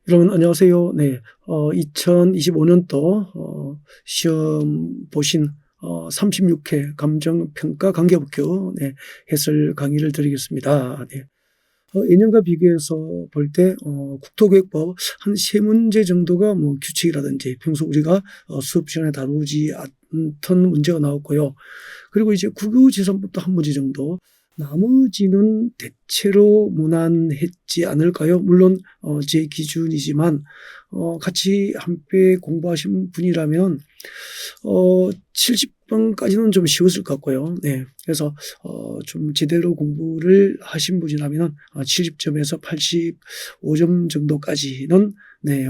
여러분 안녕하세요. 네. 2025년도 시험 보신 36회 감정평가 관계법규 해설 강의를 드리겠습니다. 네. 예년과 비교해서 볼 때 국토교육법 한 3문제 정도가 뭐 규칙이라든지 평소 우리가 수업 시간에 다루지 않던 문제가 나왔고요. 그리고 이제 국유재산법도 한 문제 정도. 나머지는 대체로 무난했지 않을까요? 물론 제 기준이지만 같이 함께 공부하신 분이라면 70번까지는 좀 쉬웠을 것 같고요. 네. 그래서 좀 제대로 공부를 하신 분이라면 70점에서 85점 정도까지는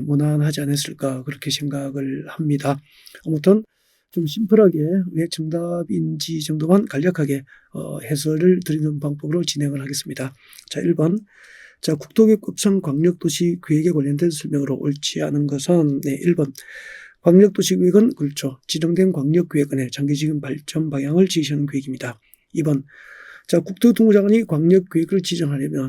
무난하지 않았을까 그렇게 생각을 합니다. 아무튼 좀 심플하게 왜 정답인지 정도만 간략하게 해설을 드리는 방법으로 진행을 하겠습니다. 자, 1번. 자, 국토교육법상 광역도시계획에 관련된 설명으로 옳지 않은 것은 1번. 광역도시계획은 그렇죠. 지정된 광역계획원의 장기적인 발전 방향을 지시하는 계획입니다. 2번. 자, 국토교통부 장관이 광역계획을 지정하려면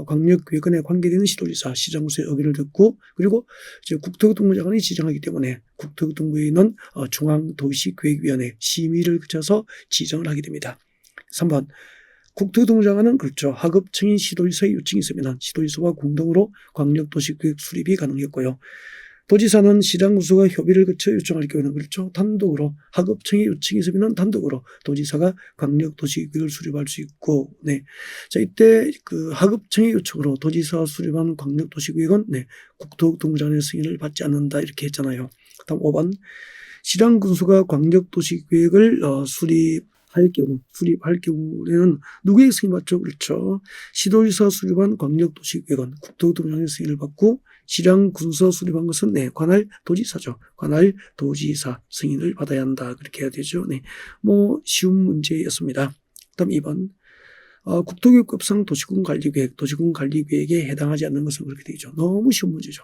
광역계획원에 관계되는 시도지사, 시장구의 의견을 듣고 그리고 이제 국토교통부 장관이 지정하기 때문에 국토교통부에 있는 중앙도시계획위원회 심의를 거쳐서 지정을 하게 됩니다. 3번. 국토교통부 장관은 그렇죠. 하급청인 시도지사의 요청이 있으면 시도지사와 공동으로 광역도시계획 수립이 가능했고요. 도지사는 시장구수가 협의를 거쳐 요청할 경우는 그렇죠. 단독으로 하급청의 요청이 있으면 단독으로 도지사가 광역도시계획을 수립할 수 있고, 자, 이때 그 하급청의 요청으로 도지사가 수립한 광역도시계획은 국토교통부 장관의 승인을 받지 않는다 이렇게 했잖아요. 다음 5번. 시장군수가 광역도시계획을 수립할 경우에는 누구의 승인 받죠? 그렇죠. 시도지사 수립한 광역도시계획은 국토교통부 장관의 승인을 받고 시장 군서 수립한 것은 관할 도지사죠. 관할 도지사 승인을 받아야 한다. 그렇게 해야 되죠. 뭐 쉬운 문제였습니다. 다음 2번. 국토교육법상 도시군관리계획, 도시군관리계획에 해당하지 않는 것은 그렇게 되죠. 너무 쉬운 문제죠.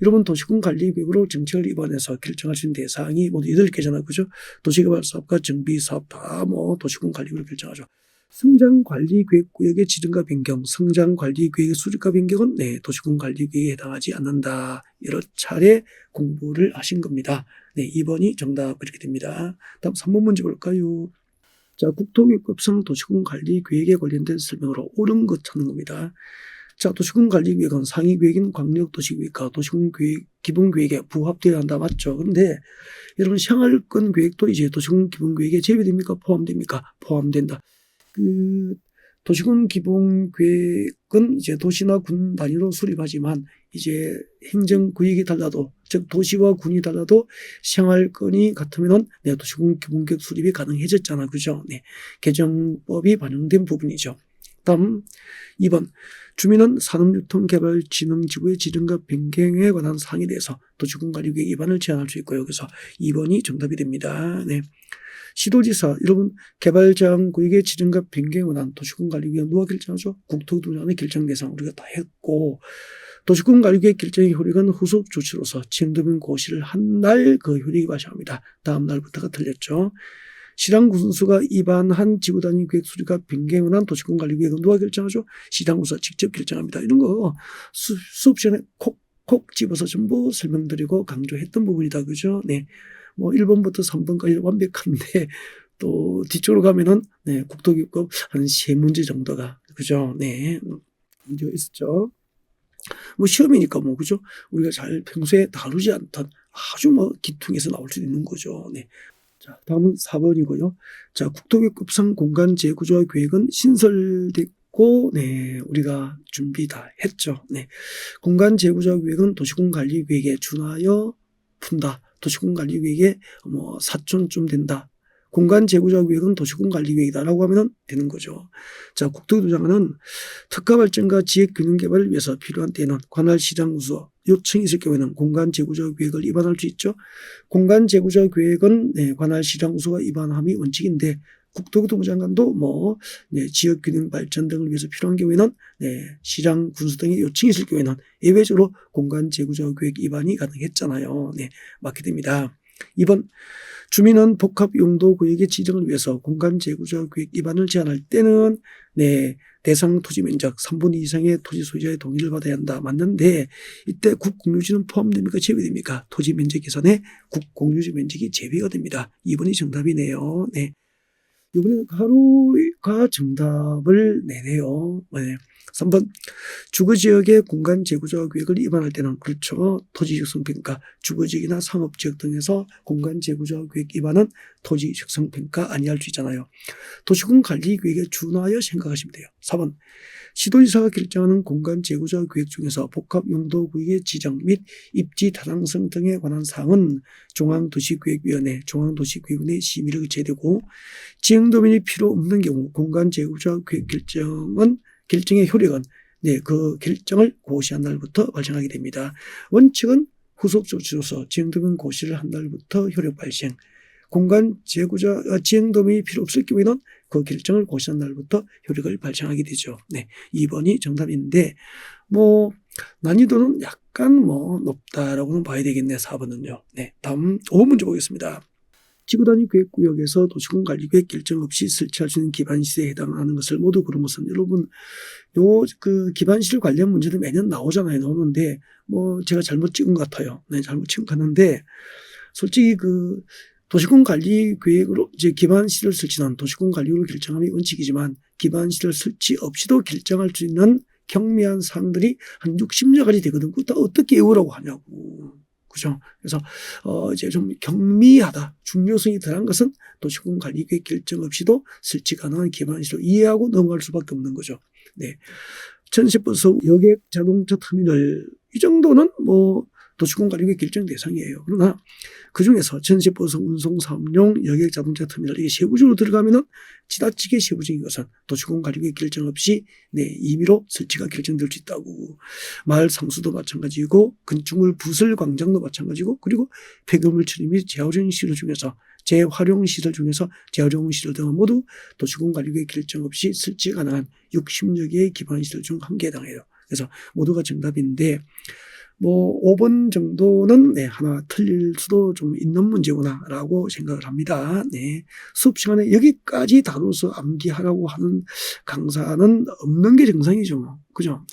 여러분 도시군관리계획으로 정책을 입안해서 결정할 수 있는 대상이 모두 8개잖아요. 그죠? 도시개발사업과 정비사업 다 뭐 도시군관리계획을 결정하죠. 성장관리계획구역의 지정과 변경, 성장관리계획의 수립과 변경은 도시군관리계획에 해당하지 않는다. 여러 차례 공부를 하신 겁니다. 2번이 정답 그렇게 됩니다. 다음 3번 문제 볼까요? 자, 국토교육법상 도시군관리계획에 관련된 설명으로 옳은 것 찾는 겁니다. 자, 도시군관리계획은 상위계획인 광역도시계획과 도시군계획, 기본계획에 부합되어야 한다. 맞죠? 그런데 여러분 생활권 계획도 이제 도시군 기본계획에 제외됩니까? 포함됩니까? 포함된다. 그 도시군 기본계획은 이제 도시나 군 단위로 수립하지만 이제 행정구역이 달라도 즉 도시와 군이 달라도 생활권이 같으면은 도시군 기본계획 수립이 가능해졌잖아. 그죠? 개정법이 반영된 부분이죠. 다음 2번. 주민은 산업유통개발진흥지구의 지정과 변경에 관한 사항에 대해서 도시군관리계획 위반을 제한할 수 있고요. 그래서 2번이 정답이 됩니다. 시도지사, 여러분 개발제한구역의 지정과 변경에 관한 도시군관리계획 누가 결정하죠? 국토교통부 장관의 결정 대상 우리가 다 했고 도시군관리계획 결정의 효력은 후속 조치로서 지정되는 고시를 한 날 그 효력이 발생합니다. 다음 날부터가 틀렸죠. 시장군수가 입안한 지구단위 계획 수립과 변경에 관한 도시군관리계획은 누가 결정하죠? 시장군수가 직접 결정합니다. 이런 거 수업 시간에 콕콕 집어서 전부 설명드리고 강조했던 부분이다. 그죠? 뭐 1번부터 3번까지 완벽한데 또 뒤쪽으로 가면은 국토교육법 한 3문제 정도가 그죠? 문제가 있었죠. 뭐 시험이니까 뭐 그죠? 우리가 잘 평소에 다루지 않던 아주 뭐 기퉁에서 나올 수 있는 거죠. 자, 다음은 4번이고요. 자, 국토교육법상 공간 재구조화 계획은 신설됐고 우리가 준비 다 했죠. 공간 재구조화 계획은 도시군관리 계획에 준하여 푼다. 도시군관리계획에 뭐 사촌쯤 된다. 공간 재구조화 계획은 도시군관리계획이다라고 하면 되는 거죠. 자, 국토교통부 장관은 특화 발전과 지역 균형 개발을 위해서 필요한 때에는 관할 시장구수 요청이 있을 경우에는 공간 재구조화 계획을 위반할 수 있죠. 공간 재구조화 계획은 관할 시장구수가 위반함이 원칙인데 국토교통부 장관도 뭐 지역 균형 발전 등을 위해서 필요한 경우에는 시장 군수 등의 요청이 있을 경우에는 예외적으로 공간 재구조화 계획 위반이 가능했잖아요. 맞게 됩니다. 2번 주민은 복합용도구역의 지정을 위해서 공간재구조계획 입안을 제한할 때는 대상 토지 면적 3분의 2 이상의 토지 소유자의 동의를 받아야 한다. 맞는데 이때 국공유지는 포함됩니까? 제외됩니까? 토지 면적 계산에 국공유지 면적이 제외가 됩니다. 2번이 정답이네요. 이번에는 가로가 정답을 내네요. 3번 주거지역의 공간재구조계획을 입안할 때는 그렇죠. 토지적성평가 주거지역이나 상업지역 등에서 공간재구조계획 입안은 토지적성평가 아니할 수 있잖아요. 도시군관리계획에 준하여 생각하시면 돼요. 4번 시도지사가 결정하는 공간재구조계획 중에서 복합용도구역의 지정 및 입지 타당성 등에 관한 사항은 중앙도시계획위원회, 중앙도시계획위원회의 심의를 거쳐야 되고 지형도면이 필요 없는 경우 공간재구조계획 결정의 효력은 그 결정을 고시한 날부터 발생하게 됩니다. 원칙은 후속 조치로서 지형도면 고시를 한 날부터 효력 발생. 지형도면이 필요 없을 경우에는 그 결정을 고시한 날부터 효력을 발생하게 되죠. 2번이 정답인데 난이도는 약간 높다라고는 봐야 되겠네. 4번은요. 다음 5문제 보겠습니다. 지구단위 계획구역에서 도시군관리계획 결정 없이 설치할 수 있는 기반시설에 해당하는 것을 모두 고른 것은 여러분 그 기반시설 관련 문제도 매년 나오잖아요. 나오는데 제가 잘못 찍은 것 같아요. 잘못 찍은 것 같는데 솔직히 그 도시군관리계획으로 이제 기반시설 설치는 도시군관리계획으로 결정함이 원칙이지만 기반시설 설치 없이도 결정할 수 있는 경미한 사항들이 한 60여가지 되거든. 그거 어떻게 외우라고 하냐고. 그죠? 그래서 이제 좀 경미하다, 중요성이 덜한 것은 도시군관리계획 결정 없이도 설치 가능한 기반시설로 이해하고 넘어갈 수밖에 없는 거죠. 천세버스 여객 자동차 터미널 이 정도는 도시군관리계획 결정 대상이에요. 그러나 그중에서 천세버스 운송사업용 여객 자동차 터미널 이게 세부적으로 들어가면은 지나치게 세부적인 것은 도시군관리계획 결정 없이 임의로 설치가 결정될 수 있다고. 마을 상수도 마찬가지고 건축물 부설 광장도 마찬가지고 그리고 폐기물 처리 및 재활용 시설 중에서 재활용 시설 등은 모두 도시군관리계획 결정 없이 설치 가능한 60여 개의 기반시설 중 한 개에 해당해요. 그래서 모두가 정답인데 5번 정도는 하나 틀릴 수도 좀 있는 문제구나라고 생각을 합니다. 수업 시간에 여기까지 다뤄서 암기하라고 하는 강사는 없는 게 정상이죠. 그죠?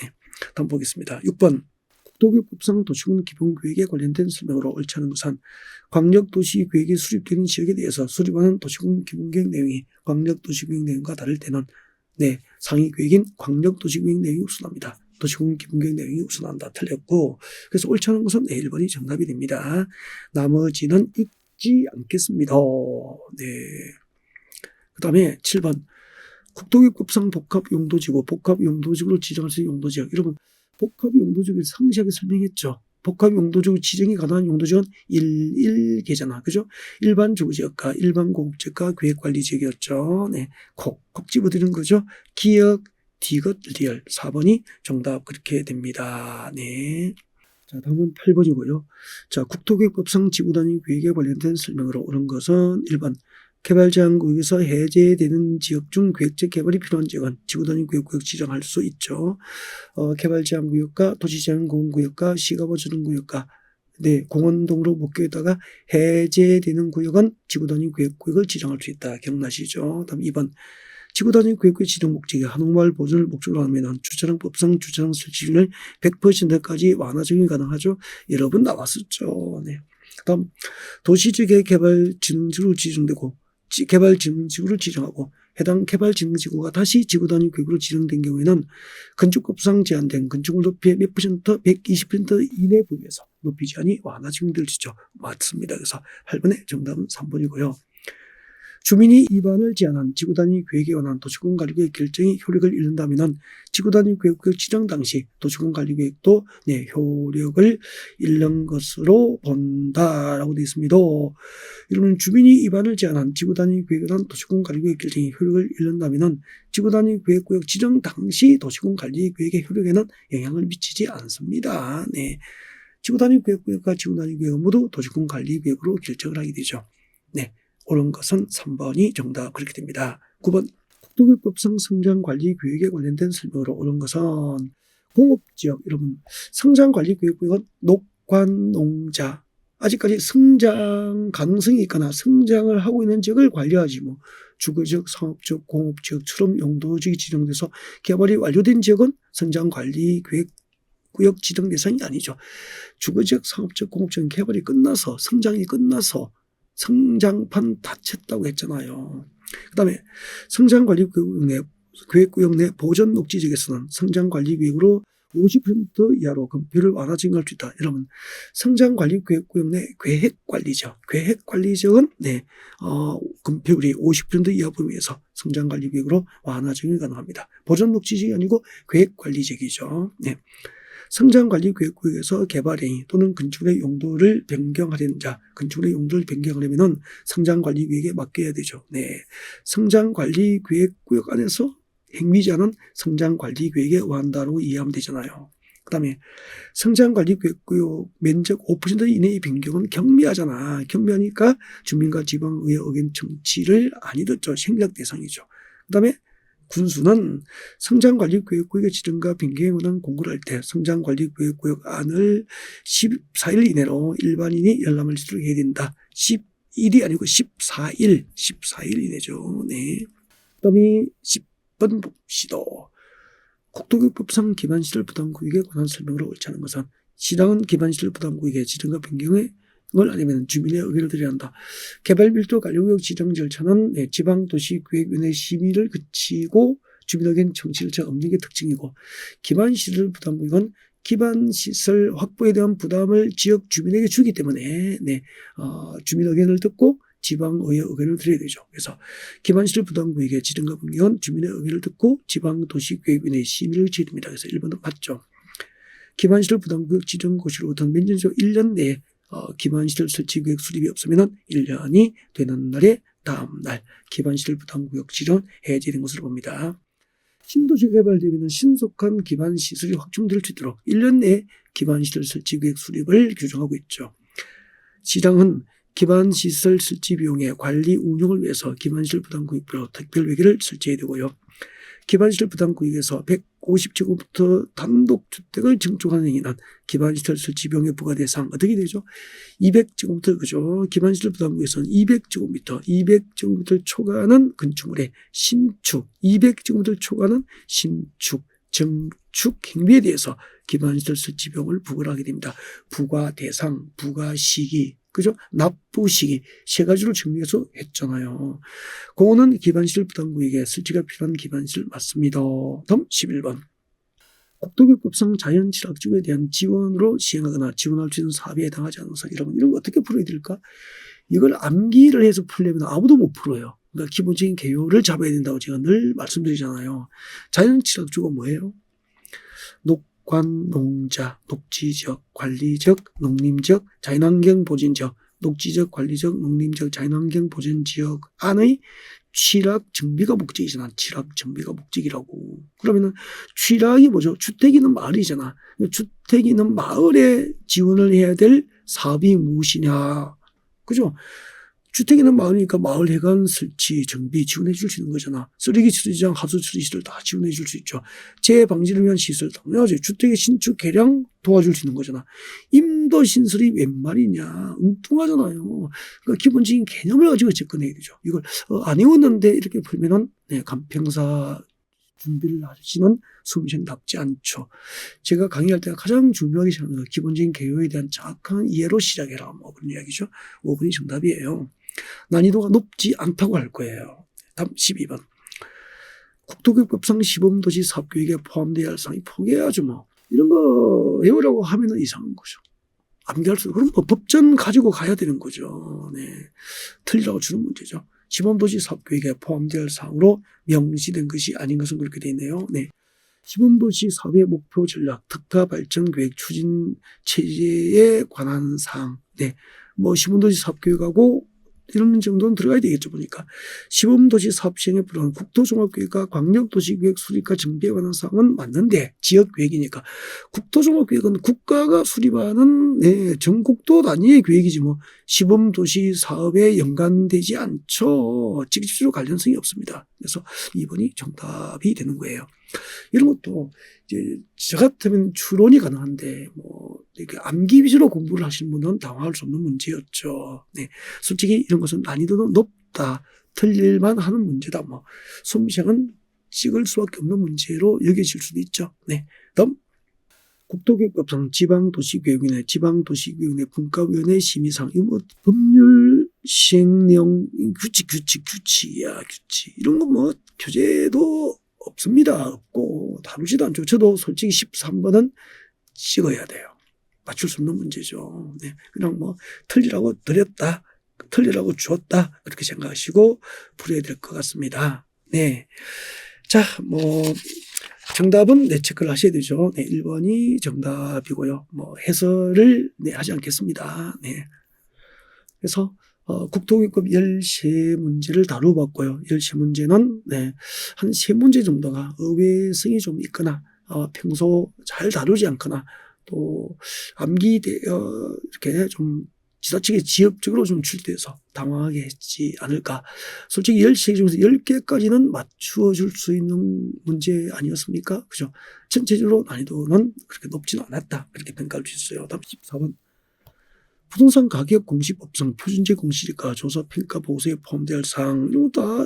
다음 보겠습니다. 6번 국토교육법상 도시군 기본계획에 관련된 설명으로 옳지 않은 것은 광역도시계획이 수립되는 지역에 대해서 수립하는 도시군 기본계획 내용이 광역도시계획 내용과 다를 때는 상위계획인 광역도시계획 내용이 우선합니다. 도시군 기본계획 내용이 우선한다. 틀렸고 그래서 옳지 않은 것은 1번이 정답이 됩니다. 나머지는 읽지 않겠습니다. 그 다음에 7번 국토교육법상 복합용도지구, 복합용도지구로 지정할 수 있는 용도지역. 여러분 복합용도지구를 상세하게 설명했죠. 복합용도지구 지정이 가능한 용도지역은 1개잖아. 그죠? 일반 주거지역과 일반 공업지역과 계획관리지역이었죠. 콕 집어드리는 거죠. 기역 디귿 리얼 4번이 정답 그렇게 됩니다. 자, 다음은 8번이고요. 자, 국토교육법상 지구단위 계획에 관련된 설명으로 옳은 것은 1번 개발제한구역에서 해제되는 지역 중 계획적 개발이 필요한 지역은 지구단위 계획구역 지정할 수 있죠. 개발제한구역과 도시제한공원구역과 시가보전구역과 공원 동으로 목격에다가 해제되는 구역은 지구단위 계획구역을 지정할 수 있다. 기억나시죠? 다음 2번 지구단위 계획구역 지정 목적이 한옥마을 보존을 목적으로 하면 주차장법상 주차장 설치율을 100%까지 완화 적용이 가능하죠. 여러 번 나왔었죠. 다음 도시지역의 개발진흥지구로 지정되고 개발진흥지구를 지정하고 해당 개발진흥지구가 다시 지구단위 계획으로 지정된 경우에는 건축법상 제한된 건축물 높이의 몇 %, 120% 이내 부위에서 높이 제한이 완화 적용될 수 있죠. 맞습니다. 그래서 8번의 정답은 3번이고요. 주민이 위반을 제한한 지구단위 계획에 관한 도시군관리계획 결정이 효력을 잃는다면 지구단위 계획구역 지정 당시 도시군관리계획도 효력을 잃는 것으로 본다라고 되어 있습니다. 이러면 주민이 위반을 제한한 지구단위 계획에 관한 도시군관리계획 결정이 효력을 잃는다면 지구단위 계획구역 지정 당시 도시군관리계획의 효력에는 영향을 미치지 않습니다. 지구단위 계획구역과 지구단위 계획은 모두 도시군관리계획으로 결정을 하게 되죠. 옳은 것은 3번이 정답 그렇게 됩니다. 9번 국토교육법상 성장관리계획에 관련된 설명으로 옳은 것은 공업지역 여러분 성장관리계획구역은 녹관, 농자, 아직까지 성장 가능성이 있거나 성장을 하고 있는 지역을 관리하지 뭐 주거적, 상업적, 공업지역처럼 용도지역이 지정돼서 개발이 완료된 지역은 성장관리계획구역 지정 대상이 아니죠. 주거지역, 상업적, 공업지역 개발이 끝나서 성장이 끝나서 성장판 다 쳤다고 했잖아요. 그다음에 성장관리계획구역 내 보전 녹지지역에서는 성장관리계획으로 50% 이하로 건폐율을 완화 증가할 수 있다. 여러분, 성장관리계획구역 내 계획관리지역, 계획관리지역은 건폐율이 50% 이하 범위에서 성장관리계획으로 완화 증가가 가능합니다. 보전 녹지지역이 아니고 계획관리지역이죠. 네. 성장관리계획구역에서 개발행위 또는 건축물의 용도를 변경하려는 자, 건축물의 용도를 변경하려면 성장관리계획에 맡겨야 되죠. 네. 성장관리계획구역 안에서 행위자는 성장관리계획에 완다로 이해하면 되잖아요. 그 다음에 성장관리계획구역 면적 5% 이내의 변경은 경미하잖아. 경미하니까 주민과 지방의회 의견 청취를 안 해뒀죠. 생략 대상이죠. 그 다음에 군수는 성장관리계획구역의 지정과 변경에 관한 공고를 할 때 성장관리계획구역 안을 14일 이내로 일반인이 열람을 지도록 해야 된다. 11일이 아니고 14일 이내죠. 네. 그 다음에 10번 봅시다. 국토교육법상 기반시설 부담구역에 관한 설명으로 옳지 않은 것은 시당은 기반시설 부담구역의 지정과 변경을 아니면 주민의 의견을 드려야 한다. 개발밀도 관리구역 지정 절차는 지방도시계획위원회 심의를 거치고 주민 의견 청취 절차가 없는 게 특징이고, 기반시설 부담구역은 기반시설 확보에 대한 부담을 지역 주민에게 주기 때문에 주민 의견을 듣고 지방의회 의견을 드려야 되죠. 그래서 기반시설 부담구역의 지정과 변경은 주민의 의견을 듣고 지방도시계획위원회 심의를 거쳐야 됩니다. 그래서 1번은 맞죠. 기반시설 부담구역 지정고시로부터 면전적 1년 내에 기반시설 설치계획 수립이 없으면 1년이 되는 날의 다음 날 기반시설 부담구역 지정 해제된 것으로 봅니다. 신도시 개발되면 신속한 기반시설이 확충될 수 있도록 1년 내에 기반시설 설치계획 수립을 규정하고 있죠. 시장은 기반시설 설치 비용의 관리 운영을 위해서 기반시설 부담구역별로 특별회계를 설치해야 되고요. 기반시설 부담구역에서 150제곱미터 단독주택을 증축하는 행위는 기반시설 설치 비용의 부과 대상 어떻게 되죠? 200제곱미터 그죠? 기반시설 부담구역에서는 200제곱미터 초과하는 건축물의 신축, 200제곱미터 초과하는 신축, 증축 행위에 대해서 기반시설 설치 비용을 부과를 하게 됩니다. 부과 대상, 부과 시기, 그죠? 납부 시기 세 가지로 정리해서 했잖아요. 그거는 기반시설 부담구역에 설치가 필요한 기반시설 맞습니다. 다음 11번. 국토교육법상 자연취락지구에 대한 지원으로 시행하거나 지원할 수 있는 사업에 해당하지 않은 사항. 여러분 이런 거 어떻게 풀어야 될까? 이걸 암기를 해서 풀려면 아무도 못 풀어요. 그러니까 기본적인 개요를 잡아야 된다고 제가 늘 말씀드리잖아요. 자연취락지구가 뭐예요? 녹관, 농자, 녹지적, 관리적, 농림적, 자연환경 보전지역, 녹지적, 관리적, 농림적, 자연환경 보전지역 안의 취락 정비가 목적이잖아. 취락 정비가 목적이라고. 그러면은 취락이 뭐죠? 주택이 있는 마을이잖아. 주택이 있는 마을에 지원을 해야 될 사업이 무엇이냐. 그죠? 주택이 있는 마을이니까 마을 해관 설치, 정비 지원해 줄 수 있는 거잖아. 쓰레기 처리장, 하수 처리 시설 다 지원해 줄 수 있죠. 재해 방지를 위한 시설 당연하지. 주택의 신축, 개량 도와줄 수 있는 거잖아. 임도 신설이 웬 말이냐. 엉뚱하잖아요. 그러니까 기본적인 개념을 가지고 접근해야 되죠. 이걸 안 외웠는데 이렇게 풀면은 간평사 준비를 하시면 수험생답지 않죠. 제가 강의할 때 가장 중요하게 생각하는 건 기본적인 개요에 대한 정확한 이해로 시작해라. 뭐 그런 이야기죠. 5번이 정답이에요. 난이도가 높지 않다고 할 거예요. 다음 12번. 국토교육법상 시범도시 사업계획에 포함되어야 할 사항이 포기해야죠. 뭐 이런 거 외우라고 하면 이상한 거죠. 암기할 수 그럼 뭐 법전 가지고 가야 되는 거죠. 네, 틀리라고 주는 문제죠. 시범도시 사업계획에 포함되어야 할 사항으로 명시된 것이 아닌 것은 그렇게 되어 있네요. 네. 시범도시 사업의 목표 전략, 특화 발전 계획 추진 체제에 관한 사항. 네. 뭐 시범도시 사업계획하고 이런 정도는 들어가야 되겠죠, 보니까. 시범도시 사업 시행에 필요한 국토종합계획과 광역도시계획 수립과 정비에 관한 사항은 맞는데, 지역계획이니까. 국토종합계획은 국가가 수립하는, 전국도 단위의 계획이지, 뭐, 시범도시 사업에 연관되지 않죠. 직접적으로 관련성이 없습니다. 그래서 2번이 정답이 되는 거예요. 이런 것도 이제 저 같으면 추론이 가능한데 이렇게 암기 위주로 공부를 하시는 분은 당황할 수 없는 문제였죠. 네. 솔직히 이런 것은 난이도는 높다. 틀릴만 하는 문제다. 수험시험은 찍을 수밖에 없는 문제로 여겨질 수도 있죠. 네. 다음. 국토교육법상 지방도시교육위원회, 지방도시교육위원회 분과위원회 심의사항, 법률 시행령 규칙. 이런 거 교재도 없습니다. 없고 다루지도 않죠. 저도 솔직히 13번은 찍어야 돼요. 맞출 수 없는 문제죠. 네. 그냥 틀리라고 드렸다, 틀리라고 주었다, 그렇게 생각하시고 풀어야 될 것 같습니다. 네. 자, 정답은 체크를 하셔야 되죠. 네, 1번이 정답이고요. 해설을 하지 않겠습니다. 네. 그래서 국토교육법 13문제를 다뤄봤고요. 13문제는 한 3문제 정도가 의외성이 좀 있거나 평소 잘 다루지 않거나 또 암기 이렇게 좀 지나치게 지엽적으로 좀 출제해서 당황하게 했지 않을까. 솔직히 10개 중에서 10개까지는 맞추어줄 수 있는 문제 아니었습니까? 그죠? 전체적으로 난이도는 그렇게 높지는 않았다. 그렇게 평가할 수 있어요. 다음 14번. 부동산 가격 공시법상 표준제 공시지가 조사 평가 보고서에 포함될 사항, 이런 거 다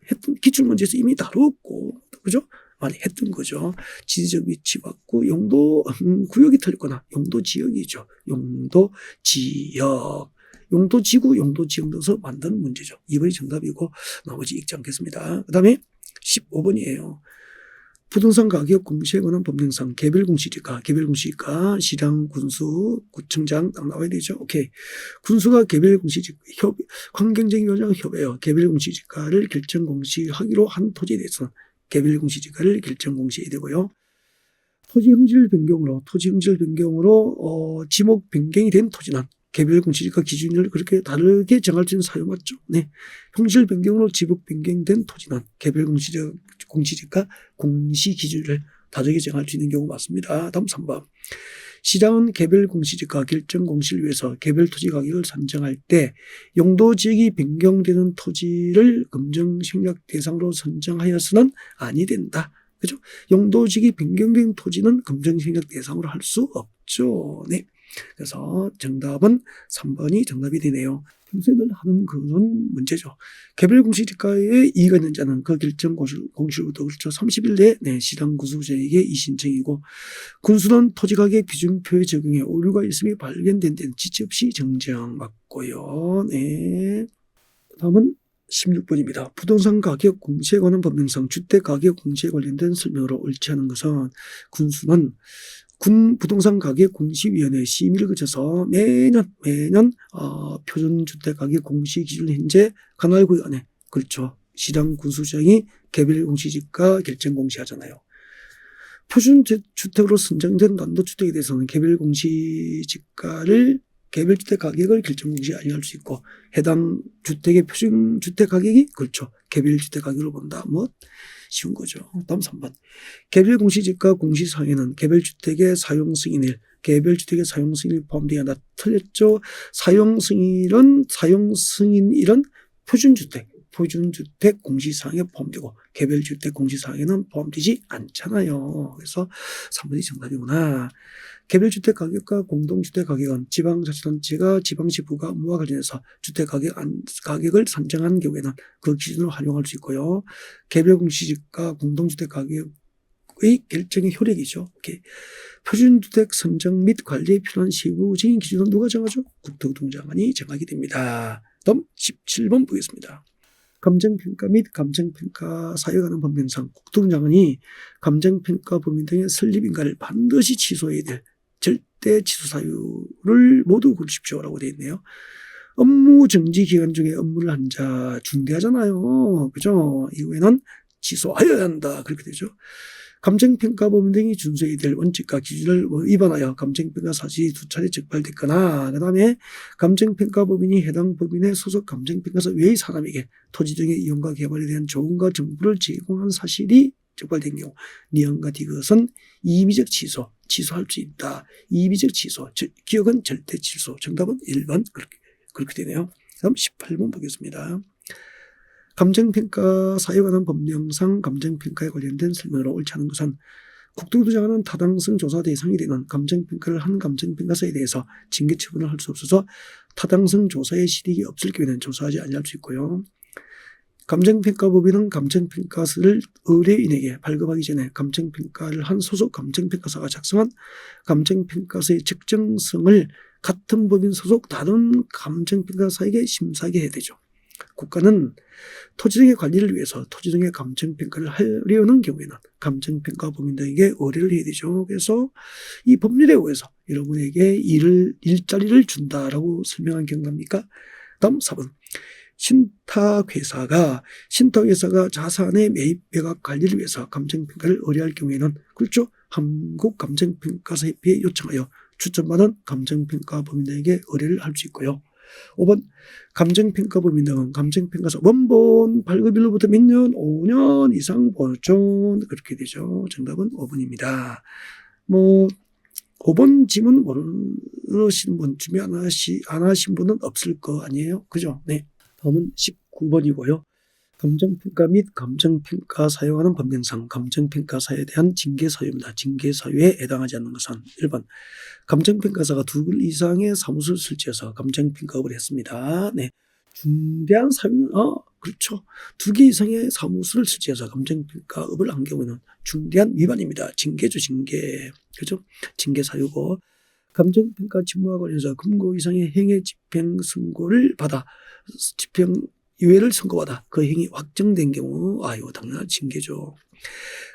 했던 기출문제에서 이미 다루었고, 그죠? 많이 했던 거죠. 지리적 위치 받고 용도 구역이 틀렸거나 용도 지역이죠. 용도 지역, 용도 지구, 용도 지역 넣어서 만드는 문제죠. 2번이 정답이고 나머지 읽지 않겠습니다. 그 다음에 15번이에요. 부동산 가격 공시에 관한 법령상 개별 공시지가, 시장, 군수, 구청장 딱 나와야 되죠. 오케이. 군수가 개별 공시지가, 환경적인 요령 협의요. 개별 공시지가를 결정 공시하기로 한 토지에 대해서는 개별 공시지가를 결정 공시해야 되고요. 토지 형질 변경으로 지목 변경이 된 토지는 개별 공시지가 기준을 그렇게 다르게 정할 수 있는 사유 맞죠? 네. 형질 변경으로 지목 변경된 토지는 개별 공시지가 공시 기준을 다르게 정할 수 있는 경우 맞습니다. 다음 3번. 시장은 개별 공시지가 결정 공시를 위해서 개별 토지 가격을 산정할 때 용도 지역이 변경되는 토지를 검증 생략 대상으로 선정하여서는 아니 된다. 그죠? 용도 지역이 변경된 토지는 검증 생략 대상으로 할 수 없죠. 네. 그래서 정답은 3번이 정답이 되네요. 평소에 늘 하는 그런 문제죠. 개별 공시지가에 이의가 있는 자는 그 결정 공시로부터 그렇죠. 30일 내에 시장 구수자에게 이신청이고, 군수는 토지가격 기준표에 적용해 오류가 있음이 발견된 데는 지체 없이 정정 맞고요. 네. 다음은 16번입니다. 부동산 가격 공시에 관한 법령상 주택 가격 공시에 관련된 설명으로 옳지 않은 것은 군수는 군 부동산 가격 공시위원회 심의를 거쳐서 매년 표준주택 가격 공시 기준 현재 관할구역 안에, 그렇죠. 시장 군수장이 개별 공시지가 결정 공시하잖아요. 표준주택으로 선정된 난도주택에 대해서는 개별 공시지가를 개별주택 가격을 결정 공시 아니할 수 있고, 해당 주택의 표준주택 가격이, 그렇죠. 개별주택 가격으로 본다. 쉬운 거죠. 다음 3번. 개별 공시지가 공시사항에는 개별주택의 사용승인일, 개별주택의 사용승인이 포함되어 있다. 틀렸죠. 사용승인일은 표준주택 공시사항에 포함되고 개별주택 공시사항에는 포함되지 않잖아요. 그래서 3번이 정답이구나. 개별주택 가격과 공동주택 가격은 지방자치단체가 지방지부가 업무와 관련해서 주택 가격을 산정한 경우에는 그 기준으로 활용할 수 있고요. 개별 공시지가 공동주택 가격의 결정의 효력이죠. 오케이. 표준주택 선정 및 관리에 필요한 세부적인 기준은 누가 정하죠? 국토교통장관이 정하게 됩니다. 다음 17번 보겠습니다. 감정평가 및 감정평가 사유에 관한 법령상 국토교통장관이 감정평가 범위 등의 설립인가를 반드시 취소해야 될 절대 취소 사유를 모두 고르십시오라고 되어 있네요. 업무 정지 기간 중에 업무를 한 자 중대하잖아요. 그죠? 이후에는 취소하여야 한다. 그렇게 되죠. 감정평가 범위 등이 준수해야 될 원칙과 기준을 위반하여 감정평가 사실이 2차례 적발됐거나, 그 다음에 감정평가 법인이 해당 법인의 소속 감정평가서 외의 사람에게 토지 등의 이용과 개발에 대한 조언과 정보를 제공한 사실이 적발된 경우, 니은과 디귿은 임의적 취소할 수 있다. 임의적 취소, 기억은 절대 취소. 정답은 1번 그렇게 되네요. 다음 18번 보겠습니다. 감정평가사에 관한 법령상 감정평가에 관련된 설명으로 옳지 않은 것은 국토교통부장관은 타당성 조사 대상이 되는 감정평가를 한 감정평가사에 대해서 징계 처분을 할 수 없어서 타당성 조사에 실익이 없을 경우에는 조사하지 아니할 수 있고요. 감정평가법인은 감정평가서를 의뢰인에게 발급하기 전에 감정평가를 한 소속 감정평가사가 작성한 감정평가서의 적정성을 같은 법인 소속 다른 감정평가사에게 심사하게 해야 되죠. 국가는 토지 등의 관리를 위해서 토지 등의 감정평가를 하려는 경우에는 감정평가 법인들에게 의뢰를 해야 되죠. 그래서 이 법률에 의해서 여러분에게 일자리를 준다라고 설명한 경우입니까? 다음 4번. 신탁회사가 자산의 매입 매각 관리를 위해서 감정평가를 의뢰할 경우에는 그렇죠. 한국감정평가사협회에 요청하여 추천받은 감정평가법인들에게 의뢰를 할 수 있고요. 5번 감정평가법인 등은 감정평가서 원본 발급일로부터 몇 년? 5년 이상 보존 그렇게 되죠. 정답은 5번입니다. 5번 지문 모르시는 분, 준비 안 하신 분은 없을 거 아니에요? 그죠? 네. 다음은 19번이고요. 감정평가 및 감정평가 사용하는 법령상 감정평가사에 대한 징계사유입니다. 징계사유에 해당하지 않는 것은 1번 감정평가사가 2 이상의 사무소를 설치해서 감정평가업을 했습니다. 네. 중대한 사유는 그렇죠. 2개 이상의 사무소를 설치해서 감정평가업을 한 경우는 중대한 위반입니다. 징계죠. 징계. 그죠? 징계사유고 감정평가 직무와 관련해서 금고 이상의 행위 집행 선고를 받아 집행유예를 선고받아 그 행위 확정된 경우 이거 당연한 징계죠.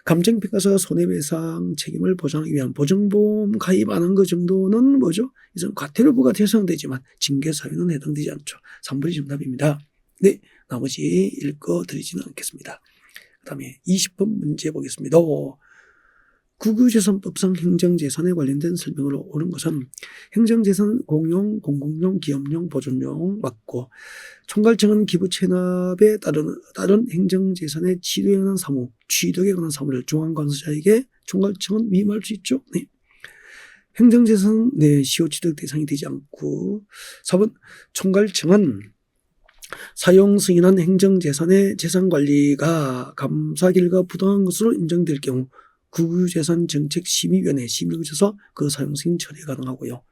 감정평가사가 손해배상 책임을 보장하기 위한 보증보험 가입 안 한 것 정도는 뭐죠? 이제 과태료부가 대상되지만 징계사유는 해당되지 않죠. 3번이 정답입니다. 네, 나머지 읽어드리지는 않겠습니다. 그 다음에 20번 문제 보겠습니다. 국유재산법상 행정재산에 관련된 설명으로 옳은 것은 행정재산 공용, 공공용, 기업용, 보존용 맞고 총괄청은 기부 체납에 따른 행정재산의 취득에 관한 사무, 취득에 관한 사무를 중앙관서자에게 총괄청은 위임할 수 있죠. 네. 행정재산은 시효취득 대상이 되지 않고 4번 총괄청은 사용 승인한 행정재산의 재산관리가 감사 결과 부당한 것으로 인정될 경우 국유재산정책심의위원회 심의를 거쳐서 그 사용 승인 처리 가능하고요.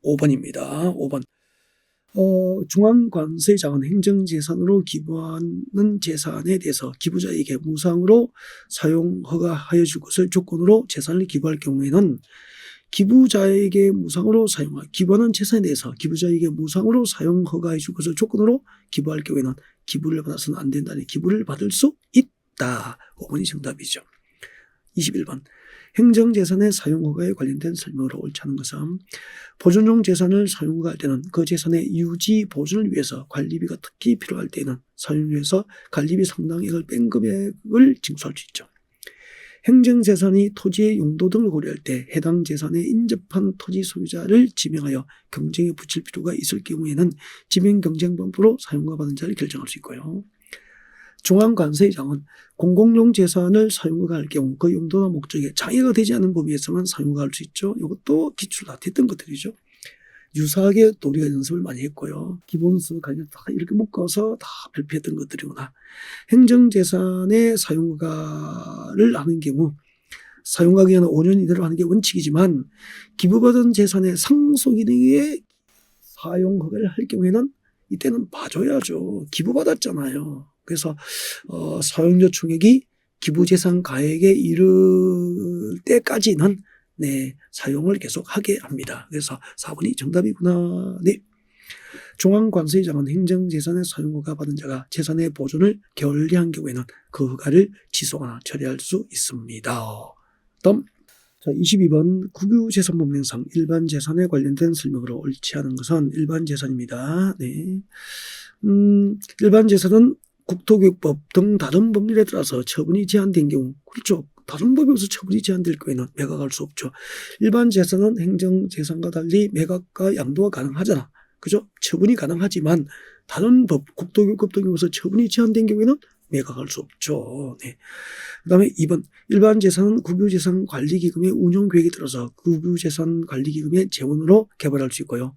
5번입니다. 5번. 중앙관세장은 행정재산으로 기부하는 재산에 대해서 기부자에게 무상으로 사용 허가하여 줄 것을 조건으로 재산을 기부할 경우에는 기부자에게 무상으로 기부하는 재산에 대해서 기부자에게 무상으로 사용 허가해 줄 것을 조건으로 기부할 경우에는 기부를 받아서는 안 된다니 기부를 받을 수 있다. 5번이 정답이죠. 21번. 행정재산의 사용허가에 관련된 설명으로 옳지 않은 것은 보존용 재산을 사용허가할 때는 그 재산의 유지 보존을 위해서 관리비가 특히 필요할 때에는 사용료에서 관리비 상당액을 뺀 금액을 징수할 수 있죠. 행정재산이 토지의 용도 등을 고려할 때 해당 재산에 인접한 토지 소유자를 지명하여 경쟁에 붙일 필요가 있을 경우에는 지명경쟁법으로 사용허가 받은 자를 결정할 수 있고요. 중앙관세장은 공공용 재산을 사용허가할 경우 그 용도나 목적에 장애가 되지 않는 범위에서만 사용허가할 수 있죠. 이것도 기출 다 됐던 것들이죠. 유사하게 또 우리가 연습을 많이 했고요. 기본서 가지고 다 이렇게 묶어서 다 발표했던 것들이구나. 행정재산의 사용허가를 하는 경우 사용허가 기간은 5년 이내로 하는 게 원칙이지만 기부받은 재산의 상속 이내에 사용허가를 할 경우에는 이때는 봐줘야죠. 기부받았잖아요. 그래서 사용료 총액이 기부재산 가액에 이를 때까지는 사용을 계속하게 합니다. 그래서 4번이 정답이구나. 네. 중앙관세장은 행정재산의 사용허가 받은 자가 재산의 보존을 결리한 경우에는 그 허가를 취소하거나 처리할 수 있습니다. 다음 22번 국유재산법령상 일반재산에 관련된 설명으로 옳지 않은 것은 일반재산입니다. 네. 일반재산은 국토교육법 등 다른 법률에 따라서 처분이 제한된 경우 그렇죠. 다른 법에 없어 처분이 제한될 경우에는 매각할 수 없죠. 일반 재산은 행정재산과 달리 매각과 양도가 가능하잖아. 그죠? 처분이 가능하지만 다른 법, 국토교육법 등에 없어 처분이 제한된 경우에는 매각할 수 없죠. 네. 그 다음에 2번 일반 재산은 국유재산관리기금의 운용계획에 따라서 국유재산관리기금의 재원으로 개발할 수 있고요.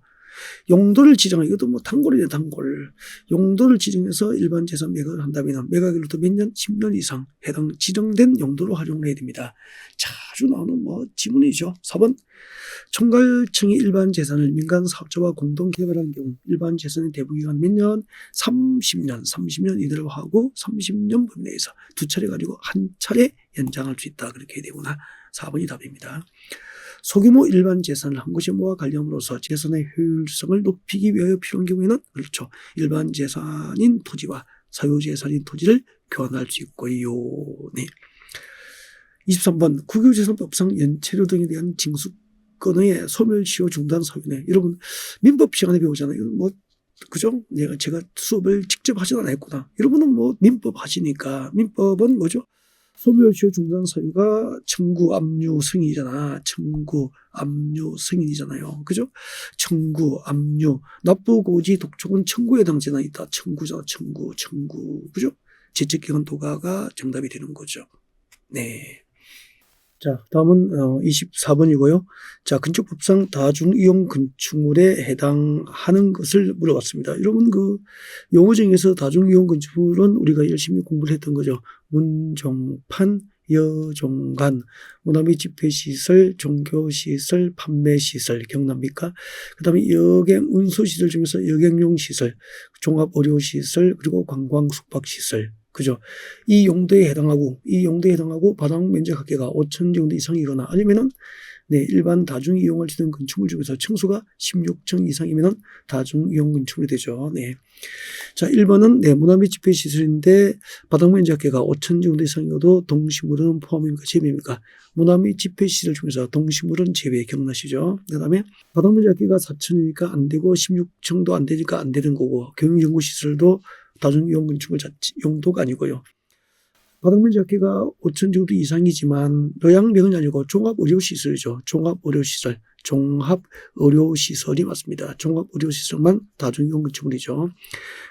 용도를 지정하고, 이것도 뭐 단골이네, 단골. 용도를 지정해서 일반 재산 매각을 한다면 매각일로부터 몇 년? 10년 이상 해당 지정된 용도로 활용을 해야 됩니다. 자주 나오는 뭐 지문이죠. 4번. 총괄청이 일반 재산을 민간 사업자와 공동 개발한 경우 일반 재산의 대부 기간 몇 년? 30년 이대로 하고 30년 범위 내에서 두 차례 가지고 한 차례 연장할 수 있다. 그렇게 해야 되구나. 4번이 답입니다. 소규모 일반 재산을 한 곳에 모아 관리함으로써 재산의 효율성을 높이기 위하여 필요한 경우에는 그렇죠. 일반 재산인 토지와 사유재산인 토지를 교환할 수 있고요. 네. 23번 국유재산법상 연체료 등에 대한 징수권의 소멸시효 중단 사유네. 여러분 민법 시간에 배우잖아요. 뭐 그죠? 제가 수업을 직접 하진 않았구나. 여러분은 뭐 민법 하시니까 민법은 뭐죠? 소멸시효 중단 사유가 청구, 압류, 승인이잖아. 청구, 압류, 승인이잖아요. 그죠? 청구, 압류, 납부고지, 독촉은 청구에 해당 재산이 있다. 청구잖아. 청구. 그죠? 제척기간 도가가 정답이 되는 거죠. 네. 자, 다음은 24번이고요. 자, 건축법상 다중이용 건축물에 해당하는 것을 물어봤습니다. 여러분 그 용어 중에서 다중이용 건축물은 우리가 열심히 공부를 했던 거죠. 문종판, 여종간, 문화및 집회시설, 종교시설, 판매시설 기억납니까? 그 다음에 여객 운수시설 중에서 여객용시설, 종합의료시설, 그리고 관광숙박시설. 그죠? 이 용도에 해당하고 바닥 면적 합계가 5,000제곱미터 이상이거나 아니면은 네, 일반 다중 이용을 지는 건축물 중에서 층수가 16층 이상이면은 다중 이용 건축물이 되죠. 네. 자, 1번은 네, 문화 및 집회 시설인데 바닥 면적 합계가 5,000제곱미터 이상이어도 동식물은 포함입니까? 제외입니까? 문화 및 집회 시설 중에서 동식물은 제외 기억나시죠? 그다음에 바닥 면적 합계가 4,000이니까 안 되고 16층도 안 되니까 안 되는 거고 교육연구 시설도 다중이용 건축물 용도가 아니고요. 바닥 면적 합계가 5,000제곱미터 이상이지만 요양병원이 아니고 종합의료시설이죠. 종합의료시설이 맞습니다. 종합의료시설만 다중이용 건축물이죠.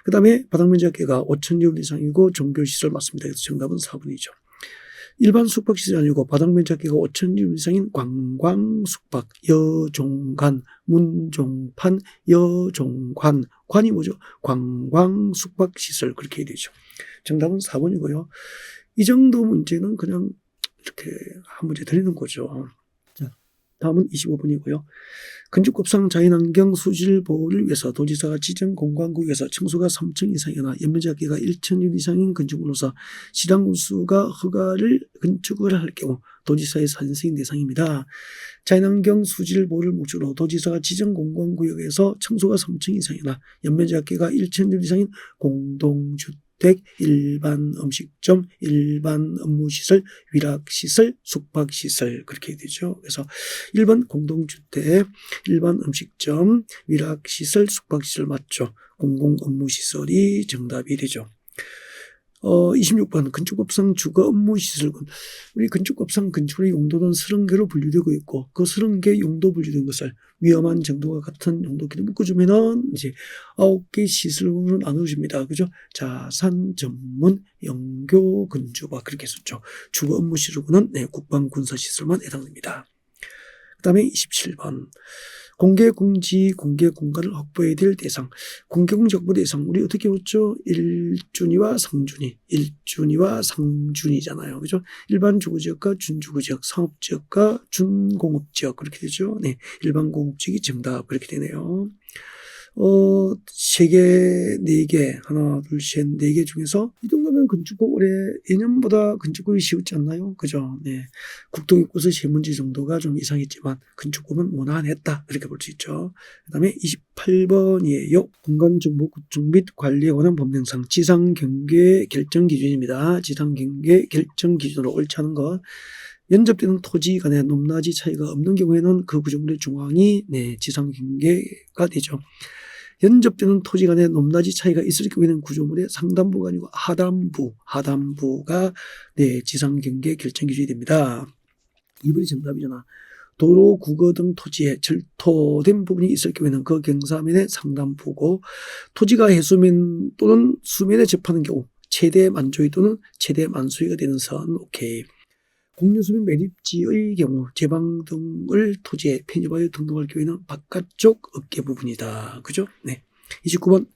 그 다음에 바닥 면적 합계가 5,000제곱미터 이상이고 종교시설 맞습니다. 그래서 정답은 4번이죠. 일반 숙박시설이 아니고 바닥 면적 합계가 5,000제곱미터 이상인 관광숙박, 여종간, 문종판, 여종관, 관이 뭐죠? 관광숙박시설 그렇게 해야 되죠. 정답은 4번이고요. 이 정도 문제는 그냥 이렇게 한 문제 드리는 거죠. 자, 다음은 25번이고요. 건축법상 자연환경 수질 보호를 위해서 도지사가 지정 공간구역에서 층수가 3층 이상이거나 연면적 합계가 1,000일 이상인 건축물로서 시장군수가 허가를 건축을 할 경우 도지사의 산생 대상입니다. 자연환경 수질 보호를 목적으로 도지사가 지정 공간구역에서 층수가 3층 이상이거나 연면적 합계가 1,000일 이상인 공동주택, 일반 음식점, 일반 업무시설, 위락시설, 숙박시설 그렇게 해야 되죠. 그래서 1번 공동주택, 일반 음식점, 위락시설, 숙박시설 맞죠. 공공업무시설이 정답이 되죠. 26번 건축법상 주거업무시설군. 우리 건축법상 건축의 용도는 30개로 분류되고 있고 그 30개 용도 분류된 것을 위험한 정도가 같은 용도끼리 묶어주면은 이제 9개 시설군으로 나눠줍니다. 그죠? 자산, 전문, 영교, 건축과 그렇게 썼죠. 주거업무시설군은 네, 국방군사시설만 해당됩니다. 그 다음에 27번. 공개공지, 공개공간을 확보해야 될 대상. 공개공지 확보 대상. 우리 어떻게 했죠? 일준위와 상준위잖아요. 그죠? 일반 주거지역과 준주거지역, 상업지역과 준공업지역. 그렇게 되죠? 네. 일반 공업지역이 정답. 그렇게 되네요. 3개, 4개, 하나, 둘, 셋, 4개 중에서 이 정도면 건축법 올해 예년보다 건축법이 쉬웠지 않나요? 그죠? 네. 국토기획부에서 3문제 정도가 좀 이상했지만 건축법은 무난했다. 이렇게 볼 수 있죠. 그 다음에 28번이에요. 공간정보 구축 및 관리에 관한 법령상 지상경계 결정 기준입니다. 지상경계 결정 기준으로 옳지 않은 것. 연접되는 토지 간의 높낮이 차이가 없는 경우에는 그 구조물의 중앙이 네, 지상경계가 되죠. 연접되는 토지 간의 높낮이 차이가 있을 경우에는 구조물의 상단부가 아니고 하단부가 네, 지상경계 결정 기준이 됩니다. 2번이 정답이잖아. 도로, 국어 등 토지에 절토된 부분이 있을 경우에는 그 경사면의 상단부고 토지가 해수면 또는 수면에 접하는 경우 최대 만조위 또는 최대 만수위가 되는 선 오케이. 공유수면 매립지의 경우 제방 등을 토지에 편입하여 등록할 경우에는 바깥쪽 어깨 부분이다. 그죠? 네. 29번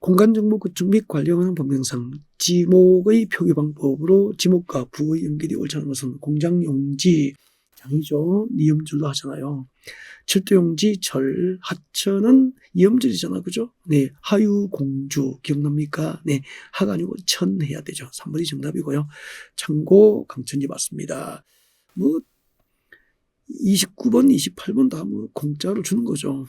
공간정보 구축 및 관리하는 법령상 지목의 표기 방법으로 지목과 부의 연결이 옳지 않은 것은 공장용지 장이죠. 이음절로 하잖아요. 철도용지 절, 하천은 이음절이잖아. 그죠? 네. 하유공주 기억납니까? 네. 하가 아니고 천 해야 되죠. 3번이 정답이고요. 창고 강천지 맞습니다. 뭐 29번, 28번 다 뭐 공짜로 주는 거죠.